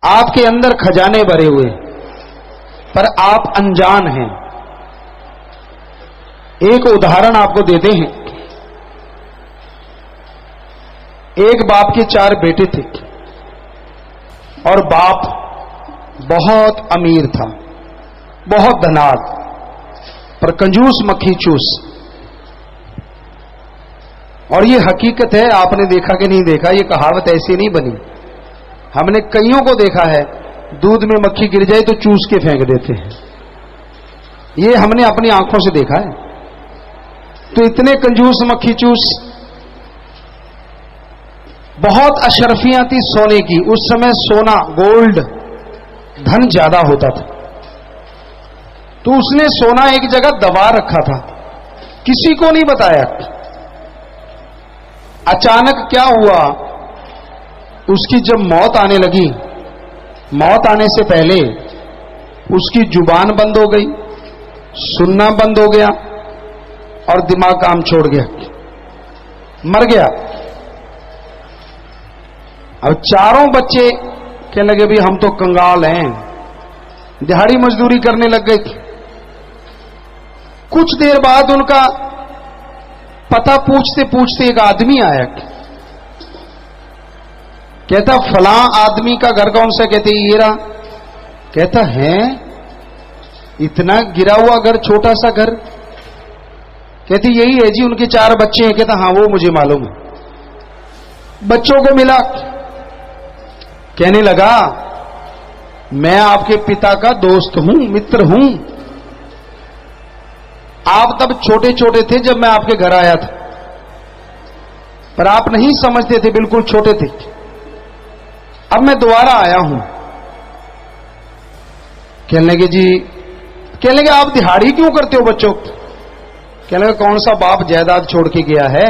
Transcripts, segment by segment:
आपके अंदर खजाने भरे हुए, पर आप अनजान हैं। एक उदाहरण आपको देते हैं। एक बाप के 4 बेटे थे और बाप बहुत अमीर था, बहुत धनाढ्य, पर कंजूस मक्खी चूस। और ये हकीकत है, आपने देखा कि नहीं देखा, ये कहावत ऐसी नहीं बनी। हमने कईयों को देखा है, दूध में मक्खी गिर जाए तो चूस के फेंक देते हैं। ये हमने अपनी आंखों से देखा है। तो इतने कंजूस मक्खी चूस, बहुत अशरफियां थी सोने की। उस समय सोना, गोल्ड, धन ज्यादा होता था। तो उसने सोना एक जगह दबा रखा था, किसी को नहीं बताया। अचानक क्या हुआ, उसकी जब मौत आने लगी, मौत आने से पहले उसकी जुबान बंद हो गई, सुनना बंद हो गया और दिमाग काम छोड़ गया, मर गया। अब चारों बच्चे कहने लगे भी हम तो कंगाल हैं, दिहाड़ी मजदूरी करने लग गए। कुछ देर बाद उनका पता पूछते पूछते एक आदमी आया, कहता फलां आदमी का घर कौन सा? कहते ये रहा। कहता है इतना गिरा हुआ घर, छोटा सा घर? कहती यही है जी, उनके 4 बच्चे हैं। कहता हाँ वो मुझे मालूम है। बच्चों को मिला, कहने लगा मैं आपके पिता का दोस्त हूं, मित्र हूं। आप तब छोटे छोटे थे जब मैं आपके घर आया था, पर आप नहीं समझते थे, बिल्कुल छोटे थे। अब मैं दोबारा आया हूं। कहने लगे जी, कहने लगे आप दिहाड़ी क्यों करते हो बच्चों? कहने लगे कौन सा बाप जायदाद छोड़ के गया है,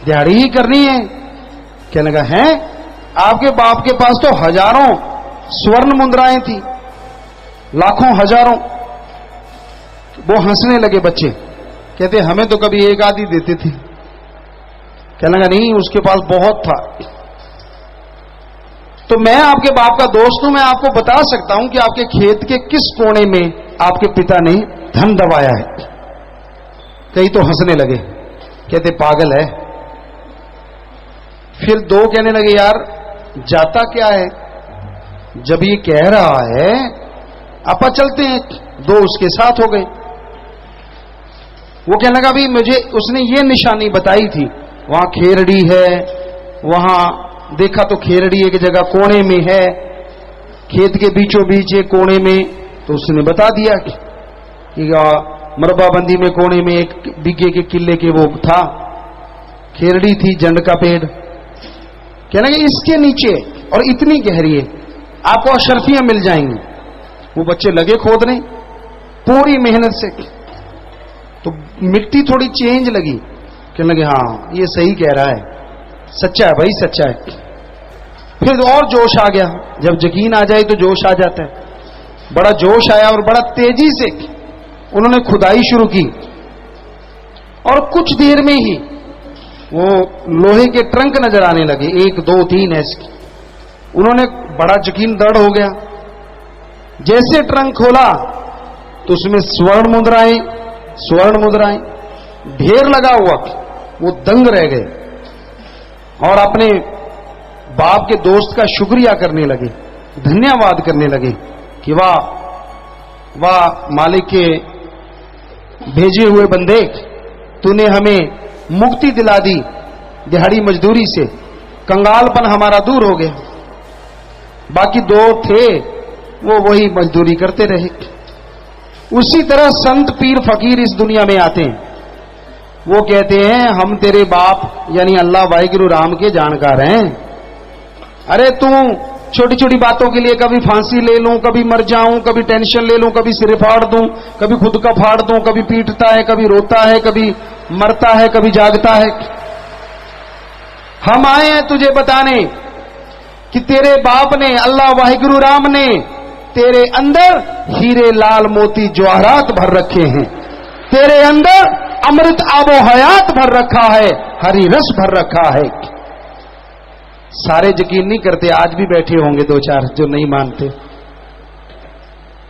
दिहाड़ी ही करनी है। कहने लगा है, आपके बाप के पास तो हजारों स्वर्ण मुद्राएं थी, लाखों हजारों। वो हंसने लगे बच्चे, कहते हमें तो कभी एक आधी देते थे। कहने लगा नहीं, उसके पास बहुत था। तो मैं आपके बाप का दोस्त हूं, मैं आपको बता सकता हूं कि आपके खेत के किस कोने में आपके पिता ने धन दबाया है। कई तो हंसने लगे, कहते पागल है। फिर 2 कहने लगे यार जाता क्या है, जब ये कह रहा है अपा चलते हैं। 2 उसके साथ हो गए। वो कहने लगा भी मुझे उसने ये निशानी बताई थी, वहां खेरड़ी है, वहां देखा तो खेरड़ी एक जगह कोने में है, खेत के बीचों बीच एक कोने में। तो उसने बता दिया कि मरबाबंदी में कोने में 1 बिघे के किले के वो था, खेरड़ी थी, जंड का पेड़। कहने लगे इसके नीचे और इतनी गहरी है, आपको अशरफियां मिल जाएंगी। वो बच्चे लगे खोदने पूरी मेहनत से, तो मिट्टी थोड़ी चेंज लगी। कहने लगे हाँ ये सही कह रहा है, सच्चा है भाई, सच्चा है। फिर और जोश आ गया, जब यकीन आ जाए तो जोश आ जाता है। बड़ा जोश आया और बड़ा तेजी से उन्होंने खुदाई शुरू की। और कुछ देर में ही वो लोहे के ट्रंक नजर आने लगे, 1 2 3 ऐसे। उन्होंने बड़ा यकीन दृढ़ हो गया। जैसे ट्रंक खोला तो उसमें स्वर्ण मुद्राएं ढेर लगा हुआ। वो दंग रह गए और अपने बाप के दोस्त का शुक्रिया करने लगे, धन्यवाद करने लगे कि वाह वाह मालिक के भेजे हुए बंदे, तूने हमें मुक्ति दिला दी दिहाड़ी मजदूरी से, कंगालपन हमारा दूर हो गया। बाकी 2 थे वो वही मजदूरी करते रहे। उसी तरह संत पीर फकीर इस दुनिया में आते हैं, वो कहते हैं हम तेरे बाप यानी अल्लाह वाहिगुरु राम के जानकार हैं। अरे तू छोटी छोटी बातों के लिए कभी फांसी ले लूं, कभी मर जाऊं, कभी टेंशन ले लूं, कभी सिर फाड़ दूं, कभी खुद का फाड़ दूं, कभी पीटता है, कभी रोता है, कभी मरता है, कभी जागता है। हम आए हैं तुझे बताने कि तेरे बाप ने, अल्लाह वाहिगुरु राम ने तेरे अंदर हीरे लाल मोती जवाहरात भर रखे हैं, तेरे अंदर अमृत आबो हयात भर रखा है, हरी रस भर रखा है। सारे यकीन नहीं करते, आज भी बैठे होंगे दो चार जो नहीं मानते,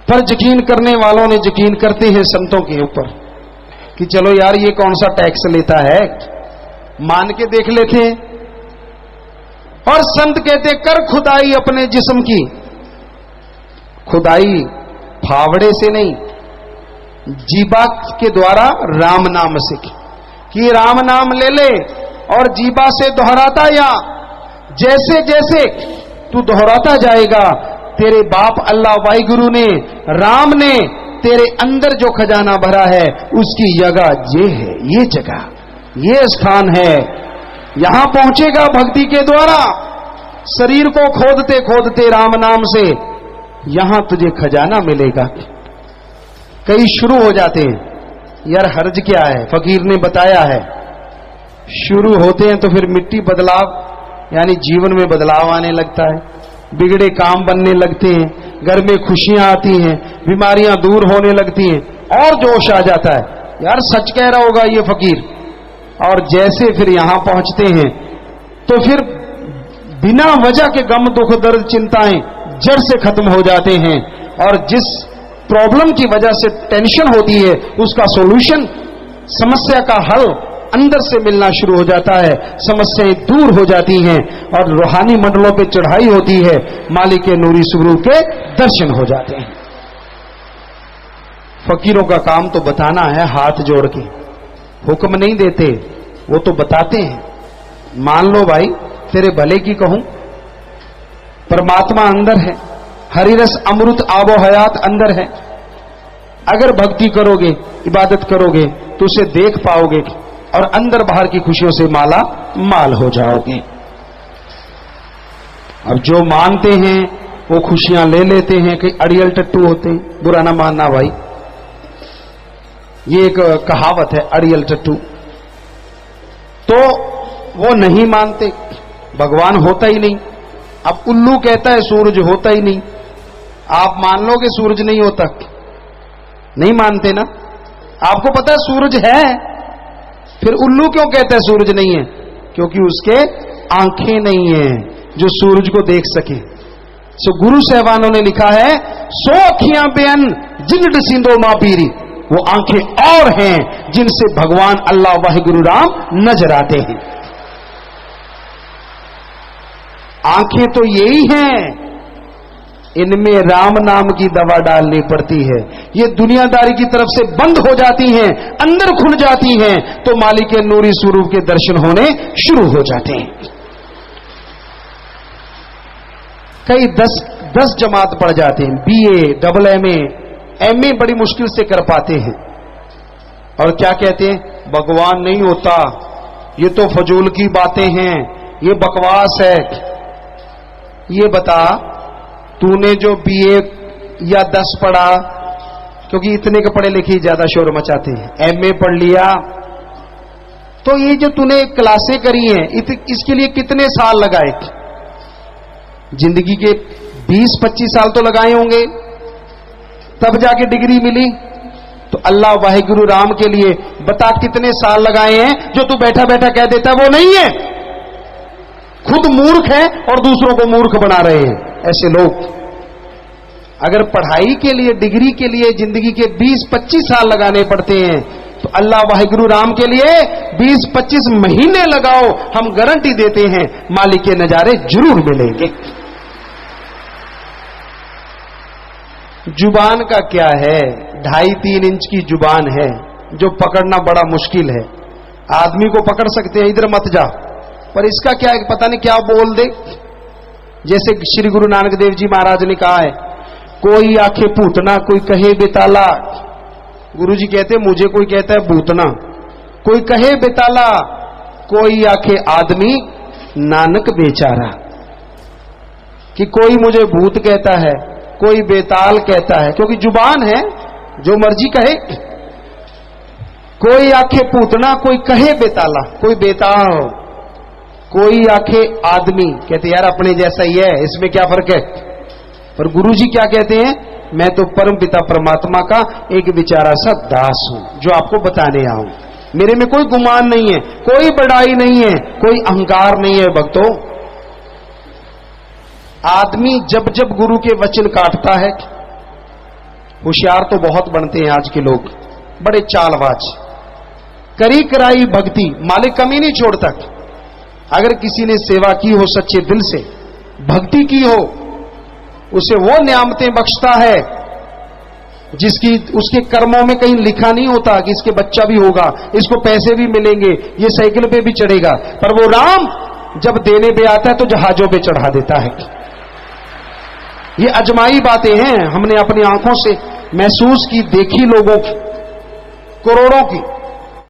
पर यकीन करने वालों ने यकीन करते हैं संतों के ऊपर कि चलो यार ये कौन सा टैक्स लेता है, मान के देख लेते हैं। और संत कहते कर खुदाई अपने जिस्म की, खुदाई फावड़े से नहीं, जीबा के द्वारा राम नाम से, कि राम नाम ले ले और जीबा से दोहराता या, जैसे जैसे तू दोहराता जाएगा तेरे बाप अल्लाह वाहिगुरु ने, राम ने तेरे अंदर जो खजाना भरा है उसकी जगह ये है, ये जगह, ये स्थान है, यहां पहुंचेगा भक्ति के द्वारा। शरीर को खोदते खोदते राम नाम से यहां तुझे खजाना मिलेगा। कई शुरू हो जाते हैं, यार हर्ज क्या है, फकीर ने बताया है, शुरू होते हैं तो फिर मिट्टी बदलाव यानी जीवन में बदलाव आने लगता है, बिगड़े काम बनने लगते हैं, घर में खुशियां आती हैं, बीमारियां दूर होने लगती हैं और जोश आ जाता है, यार सच कह रहा होगा ये फकीर। और जैसे फिर यहां पहुंचते हैं तो फिर बिना वजह के गम दुख दर्द चिंताएं जड़ से खत्म हो जाते हैं, और जिस प्रॉब्लम की वजह से टेंशन होती है उसका सॉल्यूशन, समस्या का हल अंदर से मिलना शुरू हो जाता है, समस्याएं दूर हो जाती हैं और रूहानी मंडलों पे चढ़ाई होती है, मालिक नूरी स्वरूप के दर्शन हो जाते हैं। फकीरों का काम तो बताना है हाथ जोड़ के, हुक्म नहीं देते, वो तो बताते हैं। मान लो भाई तेरे भले की कहूं, परमात्मा अंदर है, हरिरस अमृत आबो हयात अंदर है, अगर भक्ति करोगे इबादत करोगे तो उसे देख पाओगे और अंदर बाहर की खुशियों से माला माल हो जाओगे। अब जो मानते हैं वो खुशियां ले लेते हैं, कई अड़ियल टट्टू होते हैं, बुरा ना मानना भाई, ये एक कहावत है अड़ियल टट्टू, तो वो नहीं मानते, भगवान होता ही नहीं। अब उल्लू कहता है सूरज होता ही नहीं, आप मान लो कि सूरज नहीं होता, नहीं मानते ना, आपको पता है सूरज है, फिर उल्लू क्यों कहता है सूरज नहीं है? क्योंकि उसके आंखें नहीं है जो सूरज को देख सके। सो गुरु साहबानों ने लिखा है, सो अखियां बेअन जिन सिंधो मां पीरी, वो आंखें और हैं जिनसे भगवान अल्लाह वाहिगुरु राम नजर आते हैं। आंखें तो यही हैं, इनमें राम नाम की दवा डालनी पड़ती है, ये दुनियादारी की तरफ से बंद हो जाती हैं, अंदर खुल जाती हैं तो मालिक नूरी स्वरूप के दर्शन होने शुरू हो जाते हैं। कई 10 जमात पढ़ जाते हैं, बीए, डबल एमए, एमए बड़ी मुश्किल से कर पाते हैं, और क्या कहते हैं, भगवान नहीं होता, ये तो फजूल की बातें हैं, ये बकवास है। ये बता, तूने जो बीए या 10 पढ़ा, क्योंकि इतने के पढ़े लिखे ज्यादा शोर मचाते हैं, एमए पढ़ लिया, तो ये जो तूने क्लासें करी हैं इसके लिए कितने साल लगाए? जिंदगी के 20-25 साल तो लगाए होंगे, तब जाके डिग्री मिली। तो अल्लाह वाहिगुरु राम के लिए बता कितने साल लगाए हैं जो तू बैठा बैठा कह देता है वो नहीं है। खुद मूर्ख है और दूसरों को मूर्ख बना रहे हैं ऐसे लोग। अगर पढ़ाई के लिए, डिग्री के लिए जिंदगी के 20-25 साल लगाने पड़ते हैं तो अल्लाह वाहिगुरु राम के लिए 20-25 महीने लगाओ, हम गारंटी देते हैं मालिक के नजारे जरूर मिलेंगे। जुबान का क्या है, 2.5-3 इंच की जुबान है जो पकड़ना बड़ा मुश्किल है। आदमी को पकड़ सकते हैं, इधर मत जा, पर इसका क्या है, पता नहीं क्या बोल दे। जैसे श्री गुरु नानक देव जी महाराज ने कहा है, कोई आंखें पूतना, कोई कहे बेताला। गुरु जी कहते मुझे कोई कहता है भूतना, कोई कहे बेताला, कोई आंखें आदमी नानक बेचारा। कि कोई मुझे भूत कहता है, कोई बेताल कहता है, क्योंकि जुबान है, जो मर्जी कहे। कोई आंखें पूतना, कोई कहे बेताला, कोई बेताल, कोई आंखें आदमी। कहते यार अपने जैसा ही है, इसमें क्या फर्क है? पर गुरुजी क्या कहते हैं, मैं तो परम पिता परमात्मा का एक बेचारा सा दास हूं जो आपको बताने आऊं। मेरे में कोई गुमान नहीं है, कोई बड़ाई नहीं है, कोई अहंकार नहीं है भक्तों। आदमी जब जब गुरु के वचन काटता है, होशियार तो बहुत बनते हैं आज के लोग, बड़े चालबाज, करी कराई भक्ति, मालिक कमी नहीं छोड़ता। अगर किसी ने सेवा की हो सच्चे दिल से, भक्ति की हो, उसे वो नियामतें बख्शता है जिसकी उसके कर्मों में कहीं लिखा नहीं होता कि इसके बच्चा भी होगा, इसको पैसे भी मिलेंगे, ये साइकिल पे भी चढ़ेगा, पर वो राम जब देने पे आता है तो जहाजों पे चढ़ा देता है। ये अजमाई बातें हैं, हमने अपनी आंखों से महसूस की, देखी, लोगों की, करोड़ों की।